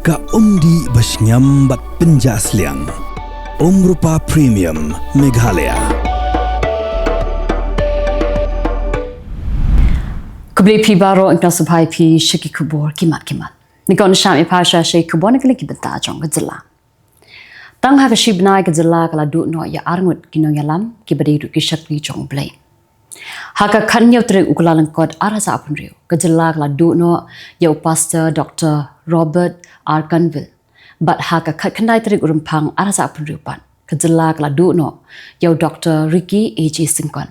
Ka umdi basnyam bat penjasliang. Rupa Premium Meghalaya. Kubli pi baro ang nasabay pi shiki Khubor kimat. Nikon syam ipasha shiki Khubor nikli kibenta jong ke Jylla. Tang ha kashibnai ke Jylla kala du no ya arngut kinong yalam kibadi du kishakli jong blay. Haka kanyo tre ukulalang kod arasa apun riu ke Jylla kala du no ya Pastor Dr. Robert R. Canville. But haka kandai Tarik Rymphang arasa apun riu pan ke Jylla kala du no ya Dr. Ricky A.J. Singkon.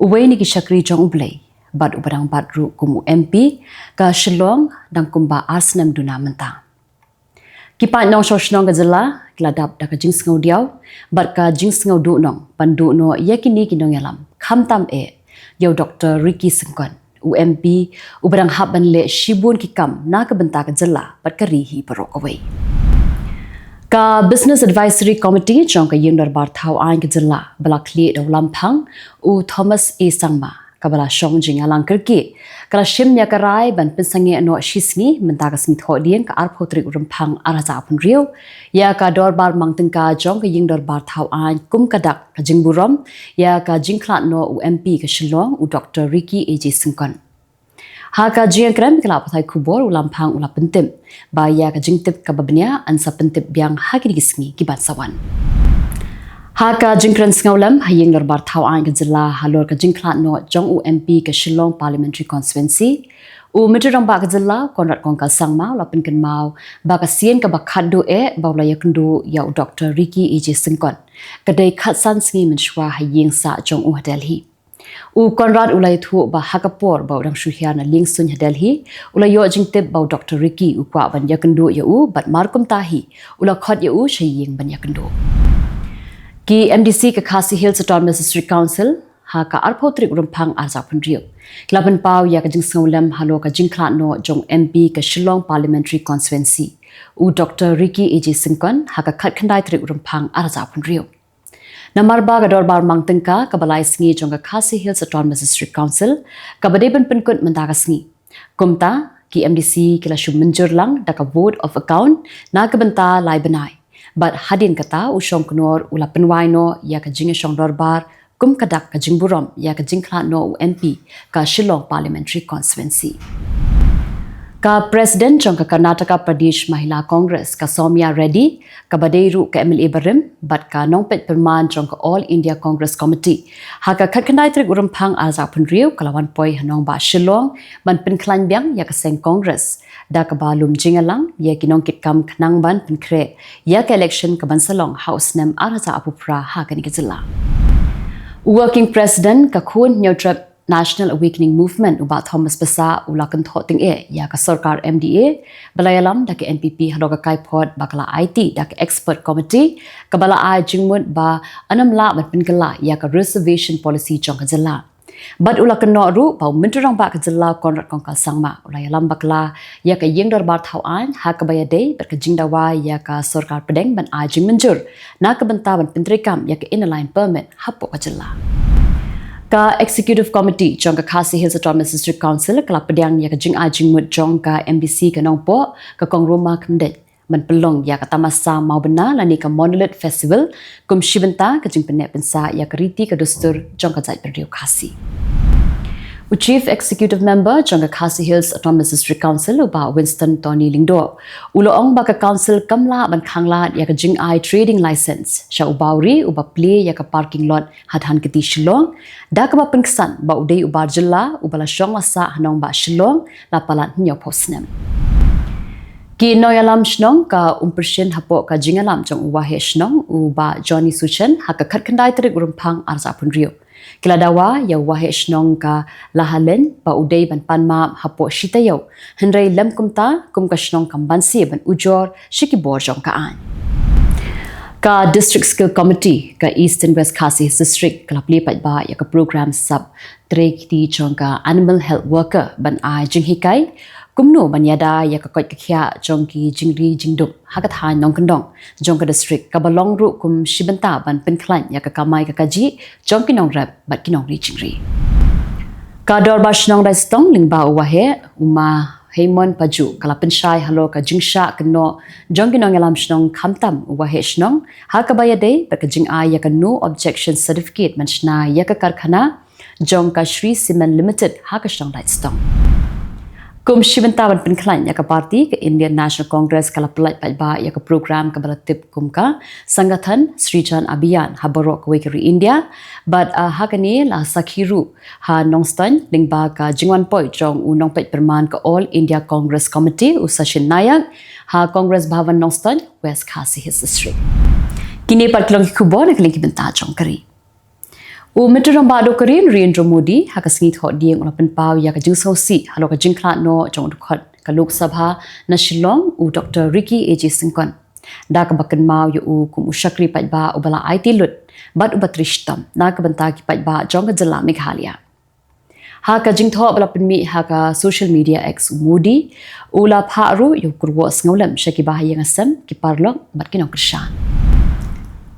Uwe ni kishakli jong blay. Bad ubarang badru kumu MP ka Shillong dang kumba Arsenam duna mentang. Kipa nong sosnong ke Jylla gladap da ka jing sngau diaw bad ka jing sngau du nong pandu no yakini kinong yalam khamtam yo Dr. Ricky Singkon UMP ubarang haban le shibun kikam na ka benta ke Jylla bad ka rihi parok away. Ka Business Advisory Committee jong ka yung darbar thau ain ke Jylla balakli do Rymphang u Thomas A. Sangma kabala shong jing alang kerki kala shim ya karai ban pensangi no shisni mentaga smith hodien ka arpho Tarik Rymphang arasa apun riu ya ka dorbar mangtengka jong ka ying dorbar thau an kum kadak ka jingburom ya ka jingklat no UMP ka Shillong u Dr. Ricky A.J. Singkon ha ka jing kram kala Pyrthei Khubor u Rymphang ula pentim ba ya ka jingtip ka babnya ansa pentip biang hakini gisngi kibat sawan. Haka jingkran sngaulam haying darbar thau ain ke Jylla halor ka jingklat no jong UMP ke Shillong Parliamentary Constituency u mitrang ba ke Jylla konrat kongkal sangma lapin kan mau ba ka sien ka bakhadu ba la yakundu ya Dr. Ricky A.J. Singkon kadai khatsan sngi menshwa haying sa jong u Delhi u konrat ulai thu ba hakapor ba dang shuhya na ling sun Delhi ulai yo jingtep ba Dr. Ricky u kwa ban yakundu ya u bat markum tahi ula khot ya u shaying ban yakundu ki MDC ke Khasi Hills Autonomous District Council ha ka arpho Tarik Rymphang arza pun riu klapan pau ya ka jing sngaulam halo ka jingklat no jong MP ke Shillong Parliamentary Constituency u Dr. Ricky A.J. Singkon ha ka khat khandai Tarik Rymphang arza pun riu namar ba ga dorbar mangtengka ka balai sngi jong ka Khasi Hills Autonomous District Council ka badeban penkut mendaga sngi kumta ki MDC kila shum menjur lang da ka vote of account na ka benta lai benai but hadin kata usong knor ula penwai no ya ka jing shong dorbar kum kadak ka jingburom ya ka jingklat no MP ka Shillong Parliamentary Constituency ka President jong ka Karnataka Pradesh Mahila Congress ka Soumya Reddy ka badeiru ka MLA Barim but ka nongpet perman jong ka All India Congress Committee ha ka khatkanai Tarik Rymphang arza pun riu kalawan poi hanong ba Shillong ban penklan biang ya ka seng Congress da ka balum jingalang ya kinong kitkam khnang ban penkre ya ka election ka bansalong house nem arza apupra ha ka ni ke Jylla working president ka khun neutrap National Awakening Movement uba Thomas Basa ulakan thoting ya ka sarkar MDA balayalam da ka NPP hadoga kaipot bakala IT da ka expert committee kabala ai jingmut ba anamla ban penkala ya ka reservation policy jong ka Jylla Bad ulakan no ru pau minturang ba ka Jylla konrat kongkal sangma ulayalam bakla ya ka yeng darbar thau an ha ka bayade ber ka jingdawa ya ka sarkar pedeng ban ai jing menjur na ka benta ban pentrikam ya ka inline permit hapo ka Jylla ka Executive Committee jong ka Khasi Hills Autonomous District Council kala pedang ya ka jing ai jing mut jong ka MBC ka nongpo ka kongroma kemdet man pelong ya ka tamasa mau bena lani ka Monolith Festival kum shibenta ka jing penek pensa ya ka riti ka dustur jong ka jait perdiu Khasi u Chief Executive Member jong ka Khasi Hills Autonomous District Council uba Winston Tony Lingdo uloong ba ka council kamla ban khangla ya ka jing ai trading license sha ubauri uba play ya ka parking lot hadhan kiti Shillong da ka ba penksan ba udai uba Jylla ubala shong wasa hanong ba Shillong la palan nyo posnem ki noyalam shnong ka umpershin hapo ka jingalam jong uwahe shnong uba Johnny Suchen ha ka khatkandai Tarik Rymphang arza pun riu kila dawa ya wahe shnong ka lahalen ba udai ban panma hapo shitayo hendrai lam kumta kum ka shnong kambansi ban ujor shikibor jong ka an ka District Skill Committee ka East and West Khasi District kala plipat ba ya ka program sub trekti jong ka animal health worker ban ai jinghikai kumno banyada ya ka koi kya jongki jingri jingdup hakat ha nong kendong jong ka district ka balong ru kum shibenta ban penklan ya ka kamai ka kaji jongki nong rap bat kinong ri jingri ka dor ba shnong da stong lingba wa he uma Heimon paju kala pensyai halo ka jingsha keno jong ginong yalam shnong khamtam wahe shnong ha ka bayade ba ka jing ya ka no objection certificate manchna ya ka karkhana jong ka Shri Cement Limited ha ka shnong light stong kum shibantawan penklan ya ka parti ke Indian National Congress kala pelai ba ya ka program ka balatip kum ka sangathan Sri Chan Abhiyan ha borok wekeri India but ha kani la sakhiru ha nongstan lingba ka jingwan poi jong unong pet perman ka All India Congress Committee usashin nayak ha Congress Bhavan nongstan West Khasi his district kini par Kylleng Khubor na keling kibenta jong kari Umeturang bado kari Narendra Modi hakasngit hot dieng ulapan pau ya ka jing sosi halo ka jing klat no jong dukhat ka Lok Sabha na Shillong u Dr. Ricky AJ Singkon da ka bakan mau yu kum ushakri pat ba ubala IT lut bat ubatrishtam na ka banta ki pat ba jong ka Jylla Meghalaya ha ka jing tho bala penmi ha ka social media ex Modi ula pharu yu kurwo sngolam shaki bahaya ngasam ki parlok bat kinong krishan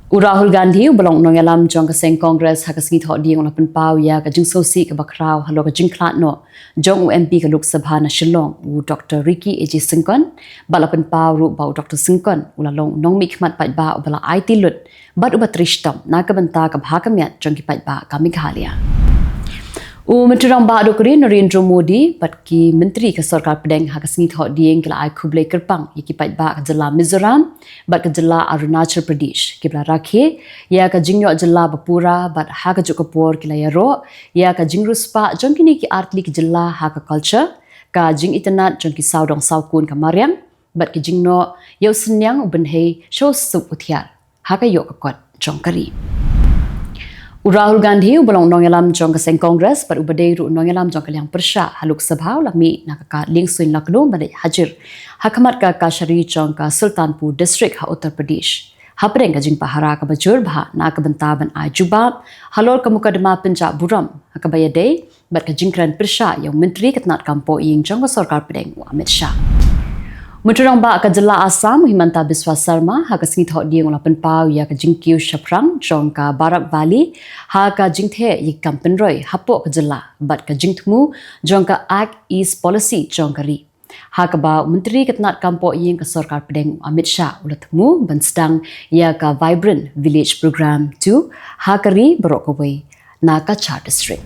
Rahul Gandhi belong nong yalam jong ka seng Congress hakasngit hot dieng ulapan pau ya ka jing sosi ka bakraw halo ka jing klat no jong UMP ka Lok Sabha na Shillong u Dr. Ricky AJ Singkon balapan pau ru bau Dr. Singkon ulalong nong mikmat pat ba ubala IT lut bat ubatrishtam na ka banta ka bhakamyat jong ki pat ba ka Meghalaya Umeturang bado kari Narendra Modi bat ki menteri ka sarkar pedeng hakasngit hot dieng kala ai khublai kerpang yaki pat ba ka Jylla Mizoram bat ka Jylla Arunachal Pradesh kibla rakhe ya ka jingyo Jylla Bapura bat ha ka Jokapur kila yaro ya ka jingruspa jong kini ki artli ki Jylla ha ka culture ka jing itanat jong ki saudong saukun ka Mariam bat ki jingno yau senyang ubenhei show sup uthiar ha ka yok ka kot jong kari Rahul Gandhi belong nong yalam jong ka seng Congress par ubadei ru nong yalam jong kalyang persha haluk sabha lami nakaka lingsuin lakno bade hajir hakamat ka kashari jong ka Sultanpur district ha Uttar Pradesh hapreng ka jing pahara ka bajur bha na ka bantaban ai juba halor ka mukadma Punjab buram hakabayade bat ka jingkran persha yang menteri katnat kampo ing jong ka sarkar pedeng Amit Shah Muturang ba ka Jylla Assam Himanta Biswa Sarma ha ka singit hot dieng ulapan pau ya ka jingkiu Shaprang jong ka Barak Valley ha ka jingthe yik kampenroi hapo ka Jylla bat ka jingthmu jong ka Act East Policy jong kari ha ka ba menteri katnat kampo ying ka sarkar pedeng Amit Shah ulatmu banstang ya ka Vibrant Village Program 2 ha kari borok away na ka Char district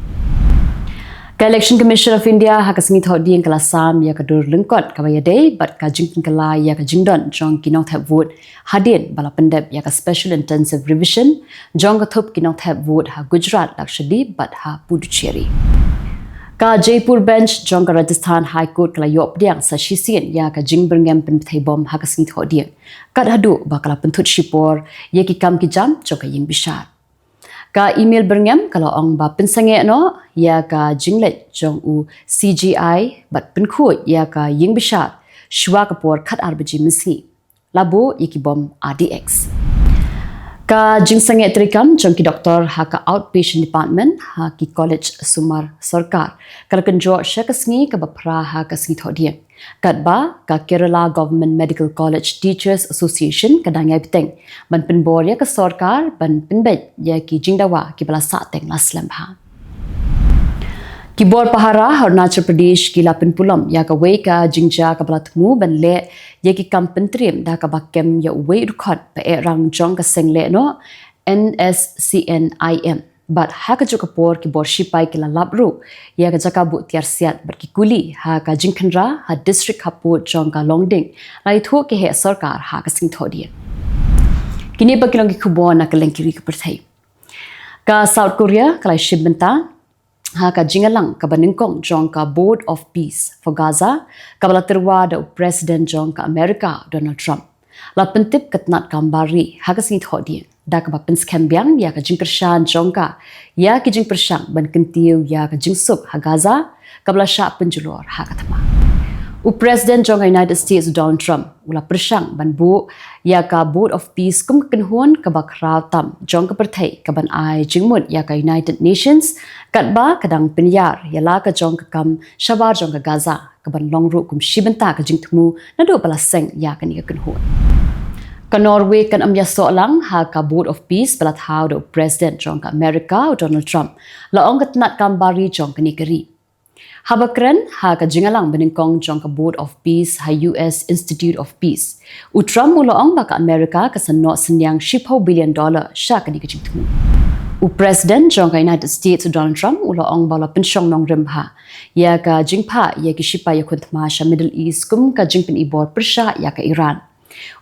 Ka Election Commission of India hakasngit hot dieng kala sam ya ka dur lengkot ka bayade bat ka jingkin kala ya ka jingdon jong kinong thap vote hadin bala pendep ya ka special intensive revision jong ka thup kinong thap vote ha Gujarat Lakshadweep bat ha Puducherry ka Jaipur bench jong ka Rajasthan High Court kala yop diang sa shisien ya ka jingberngem Pyrthei bom hakasngit hot dieng kat hadu bakala penthut shipor ya ki kam ki jam jong ka ying bishar ka email berngam kalau ong ba pensange no ya ka jinglet jong u CGI bat penku ya ka ying bishar shwa kapor khat arbiji misi labo yiki bom RDX ka jingsange trikam jong ki doctor ha ka outpatient department ha ki college sumar sarkar kalkanjo shakasngi ka bapra ha ka sngi thodiang katba ka Kerala Government Medical College Teachers Association kadangai piteng ban penbor ya ka sarkar ban penbet ya ki jingdawa ki bala sa teng laslam ha Khubor pahara Arunachal Pradesh ki lapin pulam ya ka wei ka jingja ka bala thmu ban le ya ki kampentrim da ka bakem ya wei rukhot pa rang jong ka sengle no NSCNIM but ha ka Jokapur ki borshi pai ki labru ya ka jakabu tiar siat bar ki kuli ha ka jingkhanra ha district haput jong ka longding lai tho ke he sarkar ha ka sing thodian kini ba kilong ki Khubor na kalengkiri ka Pyrthei ka South Korea kalai shibenta ha ka jingalang ka baningkong jong ka Board of Peace for Gaza ka balaterwa da President jong ka America Donald Trump la pentip katnat kambari ha ka sing thodian da ka bapin skambyang ya ka jingkershan jongka ya ki jingpershang ban kentiu ya ka jingsuk ha Gaza kabla sha penjulor ha ka thama u President jong United States Donald Trump ula pershang ban bu ya ka Board of Peace kum kenhuan ka bakra tam jong ka Pyrthei ka ban ai jingmut ya ka United Nations katba kadang penyar ya la ka jong ka kam shabar jong ka Gaza ka ban longru kum shibenta ka jingthmu na do bala seng ya ka ni ka kenhuan ka Norway kan amya so lang ha ka Board of Peace balat how do President jong ka America Donald Trump la ong katnat kambari jong ka ni kari Habakren ha ka jingalang beningkong jong ka Board of Peace ha US Institute of Peace. Utram uloong baka Amerika ka sanno senyang $10 billion sya ka di kajingtumu. President jong ka United States Donald Trump uloong bala pensyong nong Rymphang. Ya ka jingpa ya ki shipa ya kuntma sya Middle East kum ka jingpin ibor persya ya ka Iran.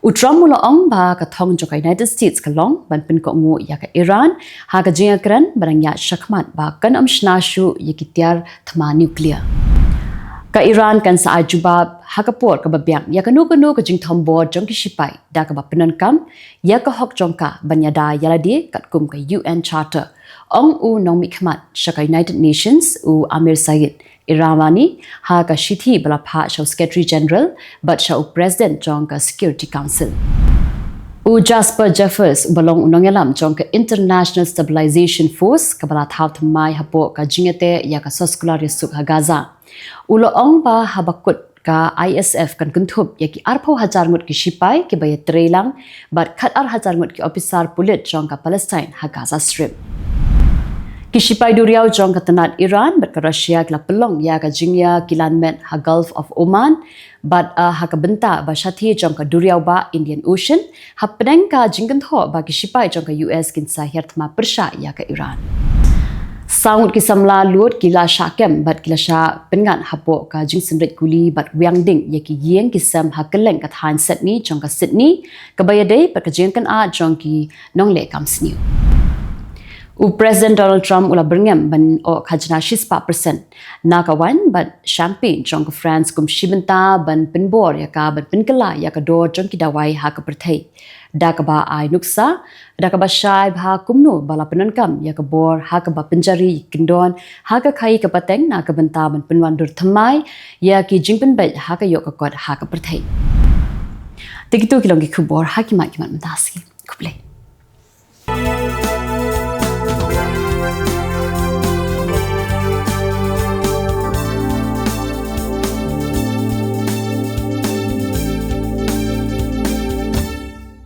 Utram uloong ba ka thong jong ka United States ka long ban pin ko ngu ya ka Iran ha ka jingakran barang ya syakmat ba kan amshnashu ya ki tiar thma nuclear. Ka Iran kan sa ajubab hakapor ka babyang ya ka nuku ka jing thombo jong ki shipai da ka ba penankam ya ka hok jong ka banyada yaladi kat kum ka UN Charter ong u nong mikmat sya ka United Nations u Amir Said Iramani ha ka shithi bala pha shaw Secretary General but shaw President jong ka Security Council. U Jasper Jeffers balong unong yalam jong ka International Stabilization Force ka bala thaw thmai hapo ka jingete ya ka soskular suk ha Gaza. Uloong ba habakut ka ISF kan kuntup ya ki arpau hajar ngut ki shipai ki baya trelang bat khat ar hajar ngut ki officer pulit jong ka Palestine ha Gaza Strip. Ki shipai duriau jong ka tanat Iran bat ka Russia ki la pelong ya ka jingya ki landmet ha Gulf of Oman bat ha ka benta ba shathi jong ka duriau ba Indian Ocean ha pedang ka jingkan tho ba ki shipai jong ka US kin sa hertma persya ya ka Iran. Saud ki samla lut kila syakem bat kila sya pengan hapo ka jing sendrit kuli bat wiang ding ye ki yeng ki sam ha Kylleng kat han Sydney jong ka Sydney ka bayade pat ka jeng kan a jong ki nong le kam sniu. U President Donald Trump ula berngam ban o khajna 6% na ka wan bat champagne jong ka France kum shibenta ban penbor ya ka ban penkala ya ka do jong ki dawai ha ka Pyrthei. Da ka ba ai nuksa da ka ba shai ha kumno bala penankam ya ka bor ha ka ba penjari kindon ha ka khai ka pateng na ka benta ban penwandur thamai ya ki jingpen bai ha ka yok ka kot ha ka Pyrthei. Tikitu kilong ki Khubor ha ki mat mataski kuble.